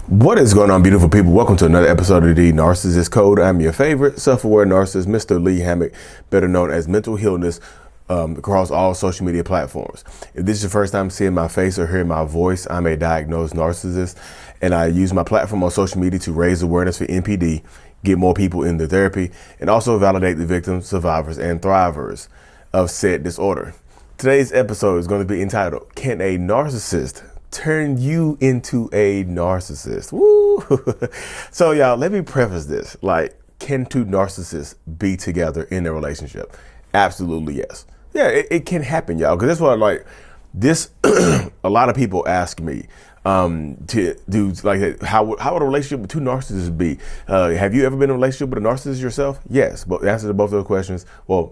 What is going on, beautiful people? Welcome to another episode of the Narcissist Code. I'm your favorite self-aware narcissist, Mr. Lee Hammock, better known as Mental Healness, across all social media platforms. If this is your first time seeing my face or hearing my voice, I'm a diagnosed narcissist, and I use my platform on social media to raise awareness for NPD, get more people into therapy, and also validate the victims, survivors, and thrivers of said disorder. Today's episode is going to be entitled, Can a Narcissist Turn You Into a Narcissist? Woo! So y'all, let me preface this. Like, can two narcissists be together in a relationship? Absolutely yes. Yeah, it can happen, y'all. Because that's what a lot of people ask me to do, like, how would a relationship with two narcissists be? Have you ever been in a relationship with a narcissist yourself? Yes. But the answer to both of those questions,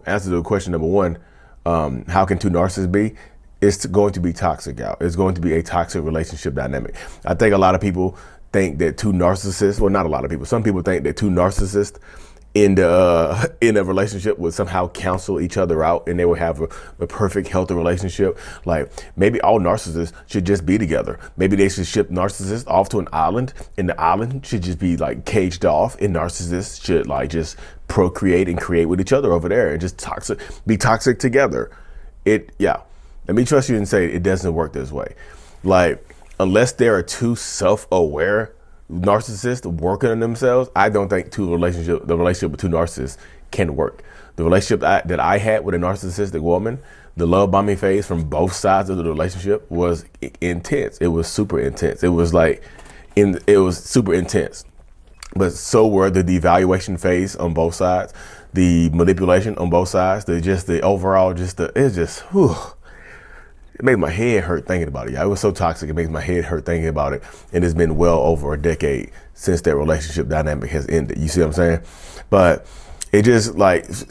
answer to question number one, how can two narcissists be? It's going to be toxic, y'all. It's going to be a toxic relationship dynamic. I think a lot of people think that two narcissists, well, not a lot of people, some people think that two narcissists in a relationship would somehow cancel each other out and they would have a perfect, healthy relationship. Like, maybe all narcissists should just be together. Be they should ship narcissists off to an island, and the island should just be like caged off, and narcissists should like just procreate and create with each other over there and just be toxic together. Let me trust you and say it doesn't work this way. Like, unless there are two self-aware narcissists working on themselves, I don't think the relationship with two narcissists can work. The relationship that I had with a narcissistic woman, the love bombing phase from both sides of the relationship was intense. It was super intense. It was super intense. But so were the devaluation phase on both sides, the manipulation on both sides, it made my head hurt thinking about it. Yeah, it was so toxic. It makes my head hurt thinking about it. And it's been well over a decade since that relationship dynamic has ended. You see what I'm saying? But it just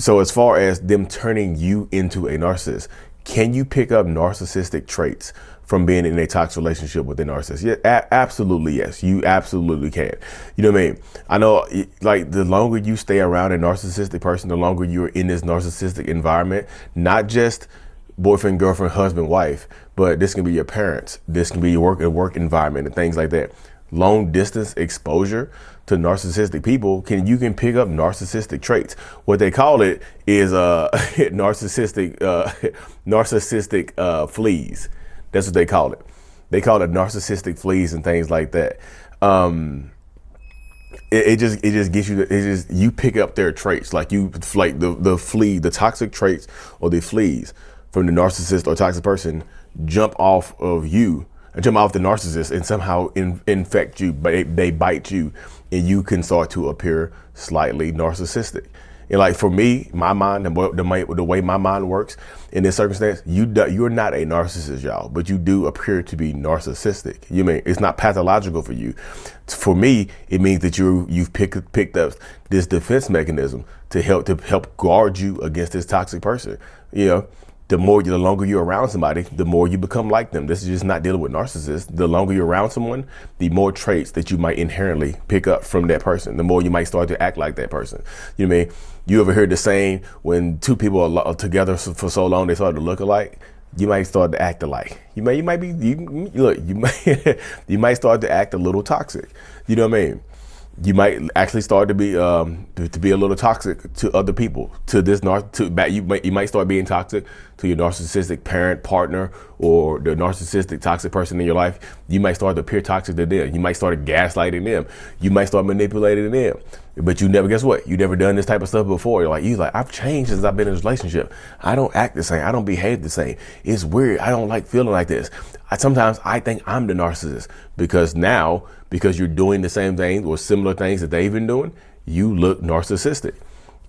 so as far as them turning you into a narcissist, can you pick up narcissistic traits from being in a toxic relationship with a narcissist? Yeah, absolutely. Yes, you absolutely can. You know what I mean? I know, like, the longer you stay around a narcissistic person, the longer you're in this narcissistic environment, not just boyfriend, girlfriend, husband, wife, but this can be your parents. This can be your work environment and things like that. Long distance exposure to narcissistic people, you can pick up narcissistic traits. What they call it is narcissistic fleas. That's what they call it. They call it narcissistic fleas and things like that. It just gets you. You pick up their traits, the toxic traits or the fleas from the narcissist or toxic person jump off the narcissist and somehow infect you, but they bite you, and you can start to appear slightly narcissistic. And like, for me, my mind and the way my mind works in this circumstance, you're not a narcissist, y'all, but you do appear to be narcissistic. You mean it's not pathological for you. For me, it means that you've picked up this defense mechanism to help guard you against this toxic person. You know, the longer you're around somebody, the more you become like them. This is just not dealing with narcissists. The longer you're around someone, the more traits that you might inherently pick up from that person, the more you might start to act like that person. You know what I mean? You ever heard the saying, when two people are together for so long, they start to look alike? You might start to act alike. You might start to act a little toxic. You know what I mean? You might actually start to be a little toxic to other people. You might start being toxic to your narcissistic parent, partner, or the narcissistic toxic person in your life. You might start to appear toxic to them. You might start gaslighting them. You might start manipulating them. But guess what? You never done this type of stuff before. You're like, I've changed since I've been in this relationship. I don't act the same. I don't behave the same. It's weird. I don't like feeling like this. Sometimes I think I'm the narcissist because you're doing the same things or similar things that they've been doing, you look narcissistic.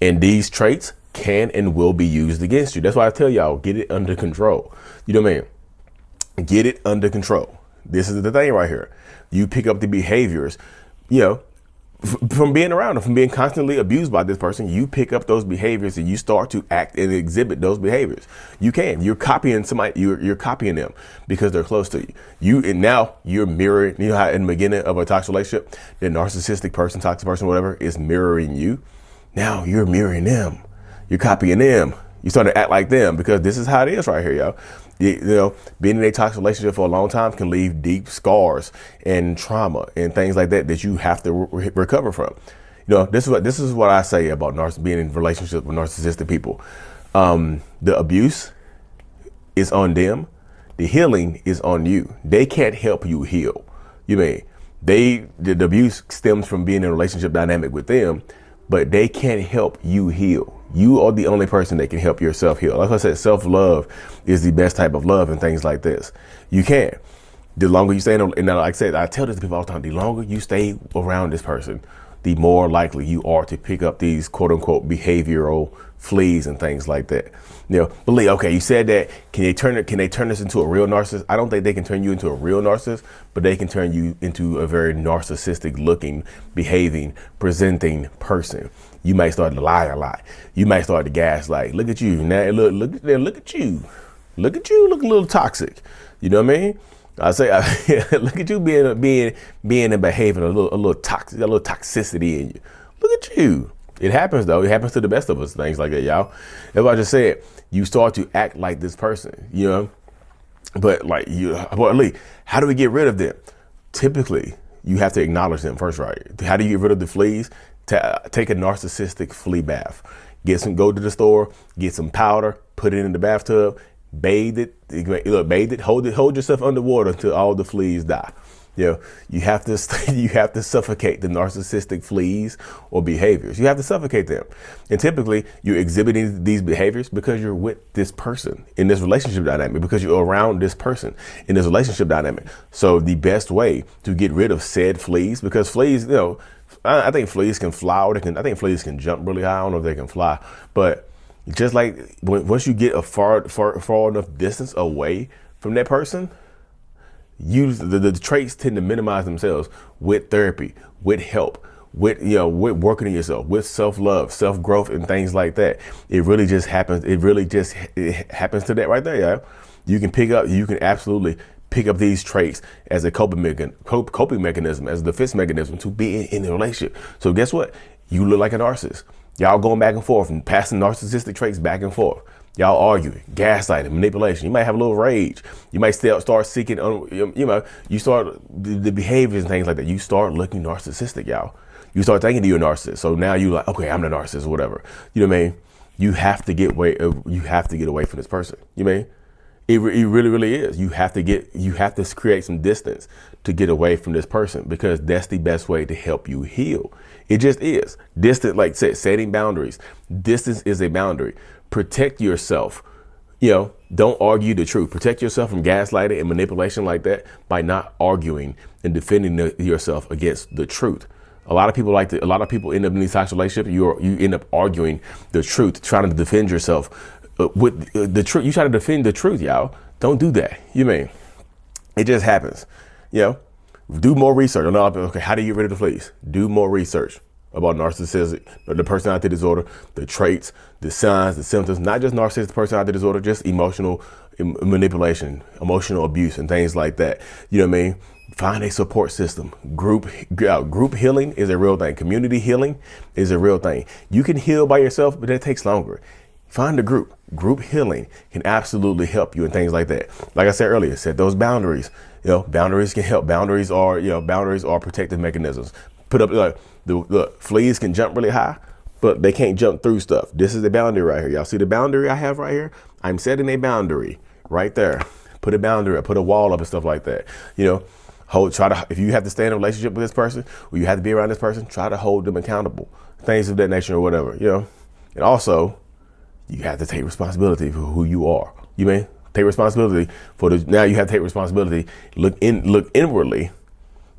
And these traits can and will be used against you. That's why I tell y'all, get it under control. You know what I mean? Get it under control. This is the thing right here. You pick up the behaviors, from being around them, from being constantly abused by this person. You pick up those behaviors and you start to act and exhibit those behaviors. You're copying somebody, you're copying them because they're close to you. And now you're mirroring, you know how in the beginning of a toxic relationship, the narcissistic person, toxic person, whatever, is mirroring you. Now you're mirroring them. You're copying them. You start to act like them because this is how it is right here, y'all. Being in a toxic relationship for a long time can leave deep scars and trauma and things like that you have to recover from. This is what I say about being in relationships with narcissistic people. The abuse is on them. The healing is on you. They can't help you heal. The abuse stems from being in a relationship dynamic with them, but they can't help you heal. You are the only person that can help yourself heal. Like I said, self-love is the best type of love and things like this. You can. The longer you stay in, and like I said, I tell this to people all the time, the longer you stay around this person, the more likely you are to pick up these quote unquote behavioral fleas and things like that. Believe, okay, you said that, can they turn this into a real narcissist? I don't think they can turn you into a real narcissist, but they can turn you into a very narcissistic looking, behaving, presenting person. You might start to lie a lot. You might start to gaslight. Look at you. Now look at you. Look at you, look a little toxic. You know what I mean? I say, look at you being and behaving a little toxic, a little toxicity in you. Look at you. It happens though. It happens to the best of us. Things like that, y'all. That's what I just said. You start to act like this person, But Lee, how do we get rid of them? Typically, you have to acknowledge them first, right? How do you get rid of the fleas? Take a narcissistic flea bath. Go to the store, get some powder, put it in the bathtub. Bathe it, hold yourself underwater until all the fleas die. You have to suffocate the narcissistic fleas or behaviors. You have to suffocate them. And typically you're exhibiting these behaviors because you're with this person in this relationship dynamic, because you're around this person in this relationship dynamic. So the best way to get rid of said fleas, because fleas, I think fleas can fly, or I think fleas can jump really high. I don't know if they can fly, but just like once you get a far enough distance away from that person, the traits tend to minimize themselves with therapy, with help, with working on yourself, with self-love, self-growth, and things like that. It really just happens. It happens to that right there, yeah. You can absolutely pick up these traits as a coping mechanism, as a defense mechanism to be in a relationship. So guess what? You look like a narcissist. Y'all going back and forth and passing narcissistic traits back and forth. Y'all arguing, gaslighting, manipulation. You might have a little rage. You might start seeking, you start the behaviors and things like that. You start looking narcissistic, y'all. You start thinking you're a narcissist. So now you like, okay, I'm the narcissist or whatever. You know what I mean? You have to get away from this person. You know what I mean? It really, really is. You have to create some distance to get away from this person, because that's the best way to help you heal. It just is. Distance, like setting boundaries. Distance is a boundary. Protect yourself. Don't argue the truth. Protect yourself from gaslighting and manipulation like that by not arguing and defending yourself against the truth. A lot of people end up in these toxic relationships. You end up arguing the truth, trying to defend yourself with the truth. You try to defend the truth, y'all. Don't do that. It just happens. Do more research. Okay, how do you get rid of the fleas? Do more research about narcissism, the personality disorder, the traits, the signs, the symptoms, not just narcissistic personality disorder, just emotional manipulation, emotional abuse, and things like that. You know what I mean? Find a support system. Group healing is a real thing. Community healing is a real thing. You can heal by yourself, but that takes longer. Find a group. Group healing can absolutely help you and things like that. Like I said earlier, set those boundaries. Boundaries can help. Boundaries are protective mechanisms. Put up, the fleas can jump really high, but they can't jump through stuff. This is the boundary right here. Y'all see the boundary I have right here? I'm setting a boundary right there. Put a boundary up, put a wall up and stuff like that. If you have to stay in a relationship with this person, or you have to be around this person, try to hold them accountable. Things of that nature or whatever, And also, you have to take responsibility for who you are. Take responsibility now you have to take responsibility, look inwardly.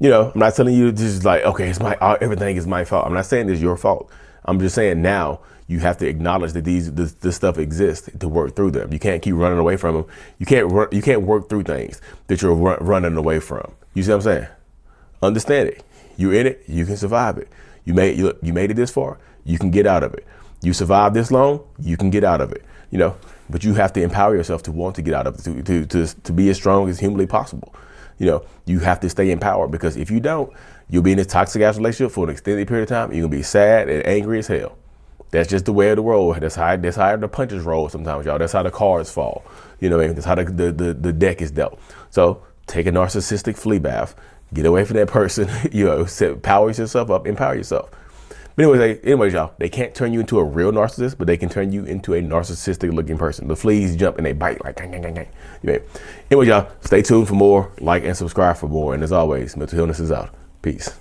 I'm not telling you to just like, okay, everything is my fault. I'm not saying it's your fault. I'm just saying now you have to acknowledge that this stuff exists to work through them. You can't keep running away from them. You can't work through things that you're running away from. You see what I'm saying? Understand it. You're in it. You can survive it. You made it this far. You can get out of it. You survived this long. You can get out of it. But you have to empower yourself to want to get out of it, to be as strong as humanly possible. You have to stay empowered, because if you don't, you'll be in this toxic ass relationship for an extended period of time. You're gonna be sad and angry as hell. That's just the way of the road. That's how the punches roll sometimes, y'all. That's how the cards fall. You know what I mean? That's how the deck is dealt. So take a narcissistic flea bath. Get away from that person. You know, power yourself up, empower yourself. But anyways, y'all, they can't turn you into a real narcissist, but they can turn you into a narcissistic looking person. The fleas jump and they bite like gang, gang, gang, gang. Anyways, y'all, stay tuned for more. Like and subscribe for more. And as always, mental illness is out. Peace.